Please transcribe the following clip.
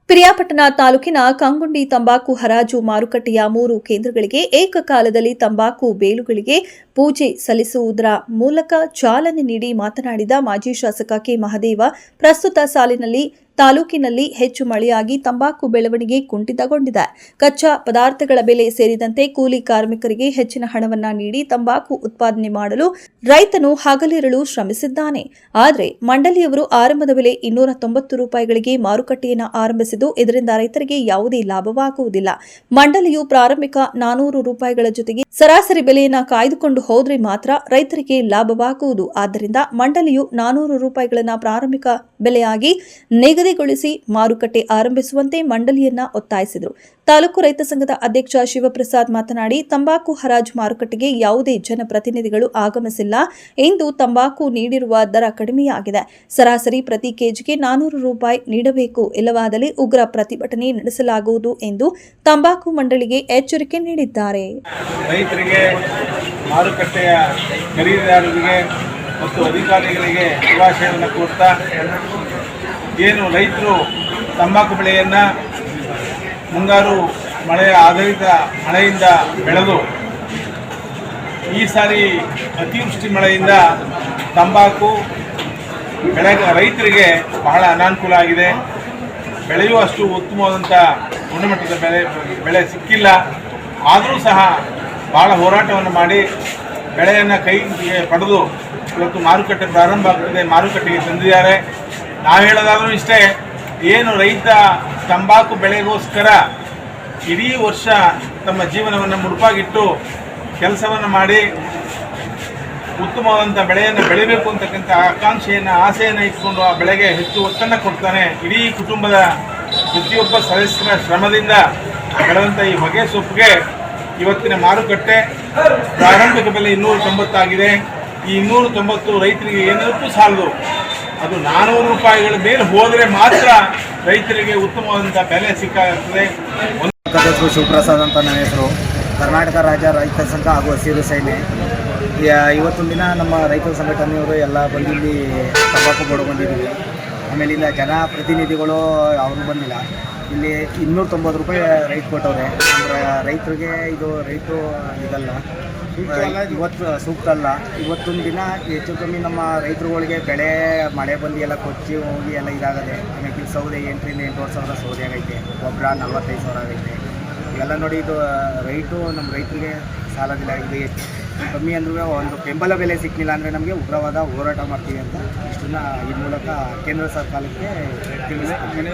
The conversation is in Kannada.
ಪಿರಿಯಾಪಟ್ಟಣ ತಾಲೂಕಿನ ಕಂಗುಂಡಿ ತಂಬಾಕು ಹರಾಜು ಮಾರುಕಟ್ಟೆಯ 3 ಕೇಂದ್ರಗಳಿಗೆ ಏಕಕಾಲದಲ್ಲಿ ತಂಬಾಕು ಬೇಲುಗಳಿಗೆ ಪೂಜೆ ಸಲ್ಲಿಸುವುದರ ಮೂಲಕ ಚಾಲನೆ ನೀಡಿ ಮಾತನಾಡಿದ ಮಾಜಿ ಶಾಸಕ ಕೆ ಮಹದೇವ, ಪ್ರಸ್ತುತ ಸಾಲಿನಲ್ಲಿ ತಾಲೂಕಿನಲ್ಲಿ ಹೆಚ್ಚು ಮಳೆಯಾಗಿ ತಂಬಾಕು ಬೆಳವಣಿಗೆ ಕುಂಠಿತಗೊಂಡಿದೆ. ಕಚ್ಚಾ ಪದಾರ್ಥಗಳ ಬೆಲೆ ಸೇರಿದಂತೆ ಕೂಲಿ ಕಾರ್ಮಿಕರಿಗೆ ಹೆಚ್ಚಿನ ಹಣವನ್ನ ನೀಡಿ ತಂಬಾಕು ಉತ್ಪಾದನೆ ಮಾಡಲು ರೈತನು ಹಗಲಿರುಳು ಶ್ರಮಿಸಿದ್ದಾನೆ. ಆದರೆ ಮಂಡಳಿಯವರು ಆರಂಭದ ಬೆಲೆ 290 ರೂಪಾಯಿಗಳಿಗೆ ಮಾರುಕಟ್ಟೆಯನ್ನು ಆರಂಭಿಸಿದ್ದು, ಇದರಿಂದ ರೈತರಿಗೆ ಯಾವುದೇ ಲಾಭವಾಗುವುದಿಲ್ಲ. ಮಂಡಳಿಯು ಪ್ರಾರಂಭಿಕ 400 ರೂಪಾಯಿಗಳ ಜೊತೆಗೆ ಸರಾಸರಿ ಬೆಲೆಯನ್ನು ಕಾಯ್ದುಕೊಂಡು ಹೋದ್ರೆ ಮಾತ್ರ ರೈತರಿಗೆ ಲಾಭವಾಗುವುದು. ಆದ್ದರಿಂದ ಮಂಡಳಿಯು 400 ರೂಪಾಯಿಗಳನ್ನು ಪ್ರಾರಂಭಿಕ ಬೆಲೆಯಾಗಿ ನಿಗದಿಗೊಳಿಸಿ ಮಾರುಕಟ್ಟೆ ಆರಂಭಿಸುವಂತೆ ಮಂಡಳಿಯನ್ನ ಒತ್ತಾಯಿಸಿದರು. ತಾಲೂಕು ರೈತ ಸಂಘದ ಅಧ್ಯಕ್ಷ ಶಿವಪ್ರಸಾದ್ ಮಾತನಾಡಿ, ತಂಬಾಕು ಹರಾಜು ಮಾರುಕಟ್ಟೆಗೆ ಯಾವುದೇ ಜನಪ್ರತಿನಿಧಿಗಳು ಆಗಮಿಸಿಲ್ಲ ಎಂದು ತಂಬಾಕು ನೀಡಿರುವ ದರ ಕಡಿಮೆಯಾಗಿದೆ. ಸರಾಸರಿ ಪ್ರತಿ ಕೆಜಿಗೆ 400 ರೂಪಾಯಿ ನೀಡಬೇಕು, ಇಲ್ಲವಾದಲ್ಲಿ ಉಗ್ರ ಪ್ರತಿಭಟನೆ ನಡೆಸಲಾಗುವುದು ಎಂದು ತಂಬಾಕು ಮಂಡಳಿಗೆ ಎಚ್ಚರಿಕೆ ನೀಡಿದ್ದಾರೆ. ರೈತರಿಗೆ, ಮಾರುಕಟ್ಟೆಯ ಖರೀದಿದಾರರಿಗೆ ಮತ್ತು ಅಧಿಕಾರಿಗಳಿಗೆ ಶುಭಾಶಯವನ್ನು ಕೋರ್ತಾ, ಏನು ರೈತರು ತಂಬಾಕು ಬೆಳೆಯನ್ನು ಮುಂಗಾರು ಮಳೆಯ ಆಧಾರಿತ ಮಳೆಯಿಂದ ಬೆಳೆದು ಈ ಸಾರಿ ಅತಿವೃಷ್ಟಿ ಮಳೆಯಿಂದ ತಂಬಾಕು ರೈತರಿಗೆ ಬಹಳ ಅನಾನುಕೂಲ ಆಗಿದೆ. ಬೆಳೆಯೂ ಅಷ್ಟು ಉತ್ತಮವಾದಂಥ ಗುಣಮಟ್ಟದ ಬೆಳೆ ಸಿಕ್ಕಿಲ್ಲ. ಆದರೂ ಸಹ ಭಾಳ ಹೋರಾಟವನ್ನು ಮಾಡಿ ಬೆಳೆಯನ್ನು ಕೈಗೆ ಪಡೆದು ಇವತ್ತು ಮಾರುಕಟ್ಟೆ ಪ್ರಾರಂಭ ಆಗ್ತದೆ, ಮಾರುಕಟ್ಟೆಗೆ ತಂದಿದ್ದಾರೆ. ನಾವು ಹೇಳೋದಾದ್ರೂ ಇಷ್ಟೇ, ಏನು ರೈತ ತಂಬಾಕು ಬೆಳೆಗೋಸ್ಕರ ಇಡೀ ವರ್ಷ ತಮ್ಮ ಜೀವನವನ್ನು ಮುಡುಪಾಗಿಟ್ಟು ಕೆಲಸವನ್ನು ಮಾಡಿ ಉತ್ತಮವಾದಂಥ ಬೆಳೆಯನ್ನು ಬೆಳಿಬೇಕು ಅಂತಕ್ಕಂಥ ಆಕಾಂಕ್ಷೆಯನ್ನು, ಆಸೆಯನ್ನು ಇಟ್ಕೊಂಡು ಆ ಬೆಳೆಗೆ ಹೆಚ್ಚು ಒತ್ತನ್ನು ಕೊಡ್ತಾನೆ. ಇಡೀ ಕುಟುಂಬದ ಪ್ರತಿಯೊಬ್ಬ ಸದಸ್ಯರ ಶ್ರಮದಿಂದ ಬೆಳೆದಂಥ ಈ ಹೊಗೆ ಸೊಪ್ಪಿಗೆ ಇವತ್ತಿನ ಮಾರುಕಟ್ಟೆ ಪ್ರಾರಂಭಿಕ ಬೆಲೆ 290 ಆಗಿದೆ. ಈ 290 ರೈತರಿಗೆ ಏನಕ್ಕೂ ಸಾಲದು. ಅದು 400 ರೂಪಾಯಿಗಳ ಮೇಲೆ ಹೋದರೆ ಮಾತ್ರ ರೈತರಿಗೆ ಉತ್ತಮವಾದಂಥ ಬೆಲೆ ಸಿಕ್ಕಾಗ್ತದೆ. ಶಿವಪ್ರಸಾದ್ ಅಂತ ನನ್ನ ಹೆಸರು. ಕರ್ನಾಟಕ ರಾಜ್ಯ ರೈತ ಸಂಘ ಹಾಗೂ ಹಸಿರು ಸೇನೆ. ಇವತ್ತೊಂದು ದಿನ ನಮ್ಮ ರೈತ ಸಂಘಟನೆಯವರು ಎಲ್ಲ ಬಂದಿಲ್ಲಿ ತಂಬಾಕು ಬೋರ್ಡ್ ಬಂದಿದ್ದೀವಿ. ಆಮೇಲೆ ಇಲ್ಲ ಜನಪ್ರತಿನಿಧಿಗಳು ಅವರು ಬಂದಿಲ್ಲ. ಇಲ್ಲಿ 290 ರೂಪಾಯಿ ರೈಟ್ ಕೊಟ್ಟವ್ರೆ. ಅಂದರೆ ರೈತರಿಗೆ ಇದು ರೈಟು ಇದಲ್ಲ, ಇವತ್ತು ಸೂಕ್ತ ಅಲ್ಲ. ಇವತ್ತೊಂದು ದಿನ ಹೆಚ್ಚು ಕಮ್ಮಿ ನಮ್ಮ ರೈತರುಗಳಿಗೆ ಬೆಳೆ ಮಳೆ ಬಂದು ಎಲ್ಲ ಕೊಚ್ಚಿ ಹೋಗಿ ಎಲ್ಲ ಇದಾಗದೆ. ಆಮೇಲೆ ಸೌದೆ 8ರಿಂದ 8.5 ಸಾವಿರ ಸೌದೆ ಆಗೈತೆ, ಗೊಬ್ಬರ 45,000 ಆಗೈತೆ. ಇವೆಲ್ಲ ನೋಡಿ ಇದು ರೈಟು ನಮ್ಮ ರೈತರಿಗೆ ಸಾಲದಿಲ್ಲ. ಇದು ಕಮ್ಮಿ ಅಂದ್ರೂ ಒಂದು ಬೆಂಬಲ ಬೆಲೆ ಸಿಕ್ಕಿಲ್ಲ ಅಂದರೆ ನಮಗೆ ಉಗ್ರವಾದ ಹೋರಾಟ ಮಾಡ್ತೀವಿ ಅಂತ ಇಷ್ಟನ್ನ ಈ ಮೂಲಕ ಕೇಂದ್ರ ಸರ್ಕಾರಕ್ಕೆ ತಿಳಿಸ್ತೀವಿ.